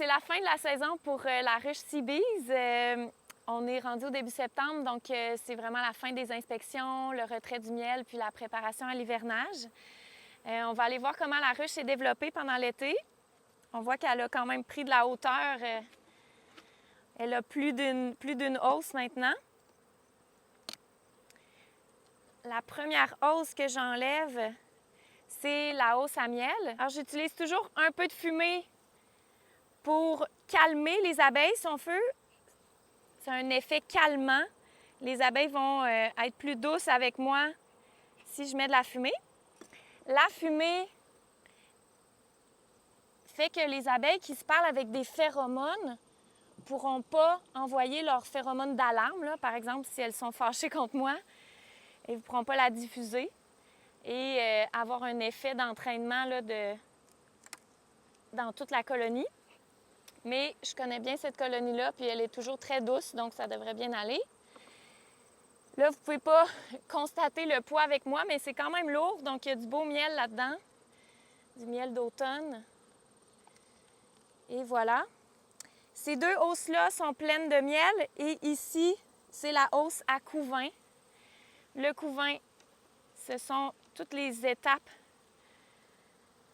c'est la fin de la saison pour la ruche Seabees. On est rendu au début septembre, donc c'est vraiment la fin des inspections, le retrait du miel, puis la préparation à l'hivernage. On va aller voir comment la ruche s'est développée pendant l'été. On voit qu'elle a quand même pris de la hauteur. Elle a plus d'une hausse maintenant. La première hausse que j'enlève, c'est la hausse à miel. Alors, j'utilise toujours un peu de fumée pour calmer les abeilles, si on veut. C'est un effet calmant. Les abeilles vont être plus douces avec moi si je mets de la fumée. La fumée fait que les abeilles qui se parlent avec des phéromones ne pourront pas envoyer leurs phéromones d'alarme. Par exemple, si elles sont fâchées contre moi, elles ne pourront pas la diffuser et avoir un effet d'entraînement dans toute la colonie. Mais je connais bien cette colonie-là, puis elle est toujours très douce, donc ça devrait bien aller. Là, vous ne pouvez pas constater le poids avec moi, mais c'est quand même lourd, donc il y a du beau miel là-dedans, du miel d'automne. Et voilà. Ces deux hausses-là sont pleines de miel, et ici, c'est la hausse à couvain. Le couvain, ce sont toutes les étapes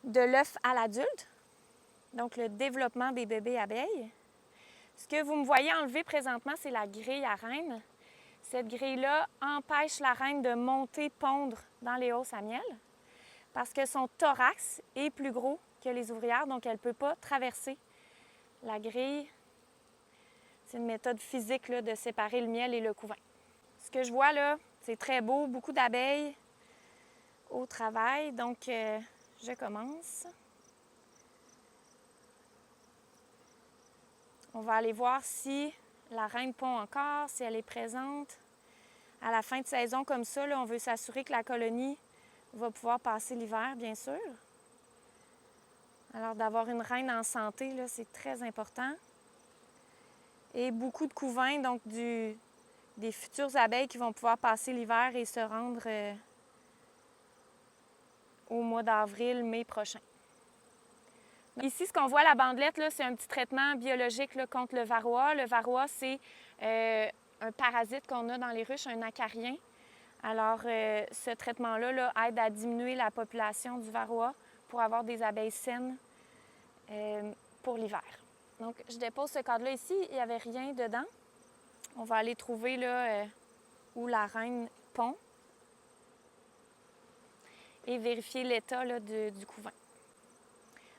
de l'œuf à l'adulte, donc le développement des bébés abeilles. Ce que vous me voyez enlever présentement, c'est la grille à reine. Cette grille-là empêche la reine de monter pondre dans les hausses à miel parce que son thorax est plus gros que les ouvrières, donc elle ne peut pas traverser la grille. C'est une méthode physique là, de séparer le miel et le couvain. Ce que je vois là, c'est très beau, beaucoup d'abeilles au travail, donc je commence. On va aller voir si la reine pond encore, si elle est présente. À la fin de saison comme ça, là, on veut s'assurer que la colonie va pouvoir passer l'hiver, bien sûr. Alors, d'avoir une reine en santé, là, c'est très important. Et beaucoup de couvains, donc des futures abeilles qui vont pouvoir passer l'hiver et se rendre au mois d'avril, mai prochain. Ici, ce qu'on voit, la bandelette, là, c'est un petit traitement biologique là, contre le varroa. Le varroa, c'est un parasite qu'on a dans les ruches, un acarien. Alors, ce traitement-là là, aide à diminuer la population du varroa pour avoir des abeilles saines pour l'hiver. Donc, je dépose ce cadre-là ici. Il n'y avait rien dedans. On va aller trouver là, où la reine pond et vérifier l'état là, du couvain.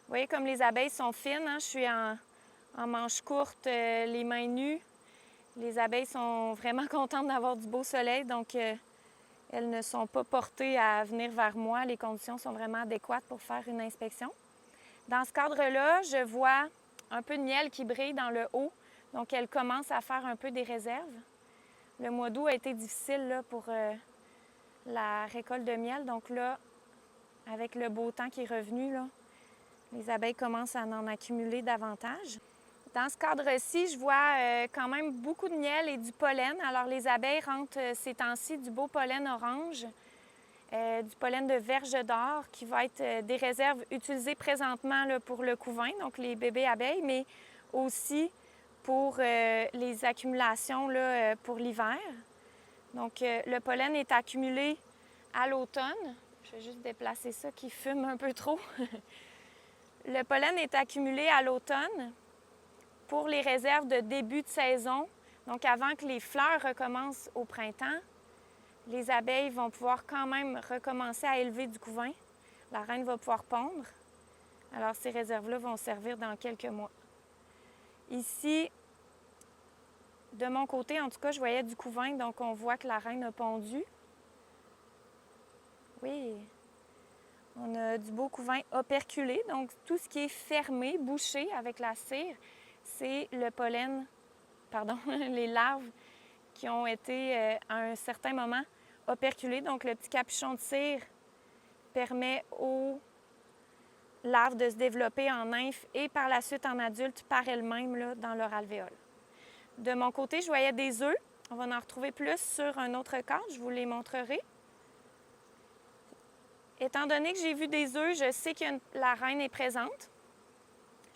Vous voyez comme les abeilles sont fines. Hein? Je suis en manches courtes, les mains nues. Les abeilles sont vraiment contentes d'avoir du beau soleil, donc elles ne sont pas portées à venir vers moi. Les conditions sont vraiment adéquates pour faire une inspection. Dans ce cadre-là, je vois un peu de miel qui brille dans le haut, donc elles commencent à faire un peu des réserves. Le mois d'août a été difficile là, pour la récolte de miel, donc là, avec le beau temps qui est revenu, là, les abeilles commencent à en accumuler davantage. Dans ce cadre-ci, je vois quand même beaucoup de miel et du pollen. Alors, les abeilles rentrent ces temps-ci du beau pollen orange, du pollen de verge d'or, qui va être des réserves utilisées présentement là, pour le couvain, donc les bébés abeilles, mais aussi pour les accumulations là, pour l'hiver. Donc, le pollen est accumulé à l'automne. Je vais juste déplacer ça qui fume un peu trop. Le pollen est accumulé à l'automne pour les réserves de début de saison. Donc, avant que les fleurs recommencent au printemps, les abeilles vont pouvoir quand même recommencer à élever du couvain. La reine va pouvoir pondre. Alors, ces réserves-là vont servir dans quelques mois. Ici, de mon côté, en tout cas, je voyais du couvain, donc on voit que la reine a pondu. Oui, on a du beau couvain operculé, donc tout ce qui est fermé, bouché avec la cire, c'est le pollen, les larves qui ont été à un certain moment operculées. Donc le petit capuchon de cire permet aux larves de se développer en nymphes et par la suite en adultes par elles-mêmes là, dans leur alvéole. De mon côté, je voyais des œufs. On va en retrouver plus sur un autre cadre, je vous les montrerai. Étant donné que j'ai vu des œufs, je sais que la reine est présente.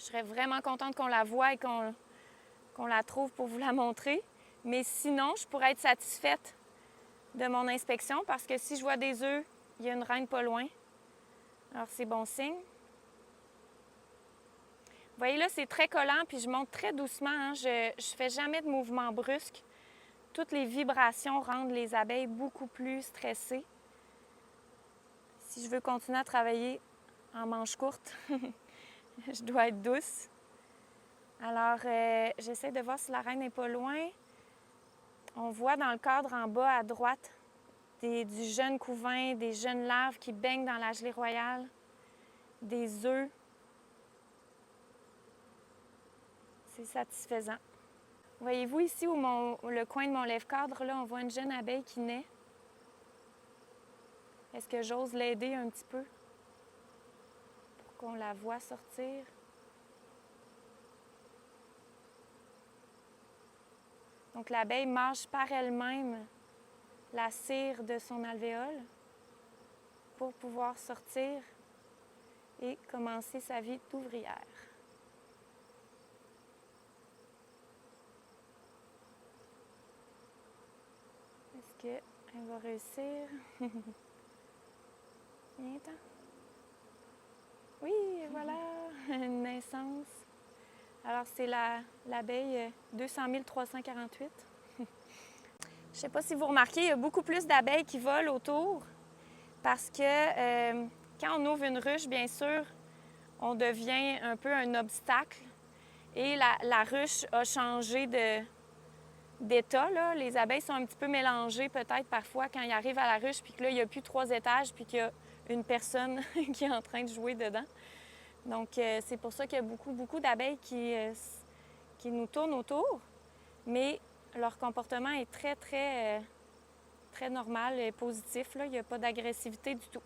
Je serais vraiment contente qu'on la voie et qu'on la trouve pour vous la montrer. Mais sinon, je pourrais être satisfaite de mon inspection parce que si je vois des œufs, il y a une reine pas loin. Alors, c'est bon signe. Vous voyez là, c'est très collant, puis je monte très doucement. Hein. Je ne fais jamais de mouvement brusque. Toutes les vibrations rendent les abeilles beaucoup plus stressées. Si je veux continuer à travailler en manche courte, je dois être douce. Alors, j'essaie de voir si la reine n'est pas loin. On voit dans le cadre en bas à droite du jeune couvain, des jeunes larves qui baignent dans la gelée royale, des œufs. C'est satisfaisant. Voyez-vous ici, où le coin de mon lève-cadre, là, on voit une jeune abeille qui naît. Est-ce que j'ose l'aider un petit peu pour qu'on la voie sortir? Donc, l'abeille mâche par elle-même la cire de son alvéole pour pouvoir sortir et commencer sa vie d'ouvrière. Est-ce qu'elle va réussir? Viens-t'en. Oui, voilà, une naissance. Alors, c'est l'abeille 200 348. Je ne sais pas si vous remarquez, il y a beaucoup plus d'abeilles qui volent autour parce que quand on ouvre une ruche, bien sûr, on devient un peu un obstacle et la ruche a changé d'état. Là. Les abeilles sont un petit peu mélangées peut-être parfois quand ils arrivent à la ruche puis que là, il n'y a plus 3 étages puis qu'il y a une personne qui est en train de jouer dedans. Donc, c'est pour ça qu'il y a beaucoup d'abeilles qui nous tournent autour, mais leur comportement est très normal et positif. Là. Il n'y a pas d'agressivité du tout.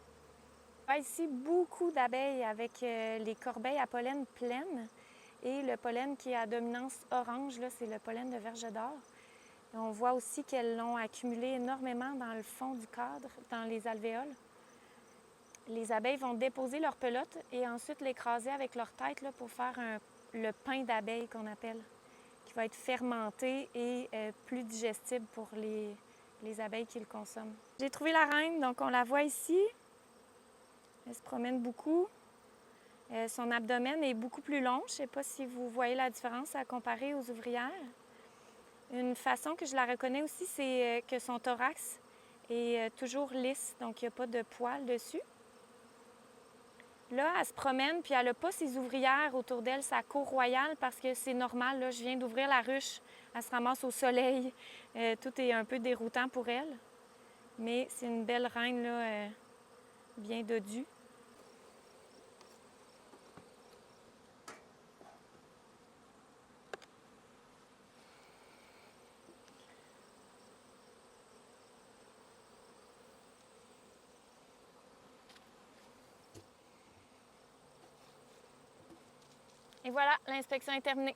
On voit ici beaucoup d'abeilles avec les corbeilles à pollen pleines et le pollen qui est à dominance orange, là, c'est le pollen de verge d'or. Et on voit aussi qu'elles l'ont accumulé énormément dans le fond du cadre, dans les alvéoles. Les abeilles vont déposer leur pelote et ensuite l'écraser avec leur tête là, pour faire le pain d'abeille qu'on appelle, qui va être fermenté et plus digestible pour les abeilles qui le consomment. J'ai trouvé la reine, donc on la voit ici. Elle se promène beaucoup. Son abdomen est beaucoup plus long. Je ne sais pas si vous voyez la différence à comparer aux ouvrières. Une façon que je la reconnais aussi, c'est que son thorax est toujours lisse, donc il n'y a pas de poils dessus. Là, elle se promène, puis elle n'a pas ses ouvrières autour d'elle, sa cour royale, parce que c'est normal. Là, je viens d'ouvrir la ruche, elle se ramasse au soleil. Tout est un peu déroutant pour elle. Mais c'est une belle reine, là, bien dodue. Et voilà, l'inspection est terminée.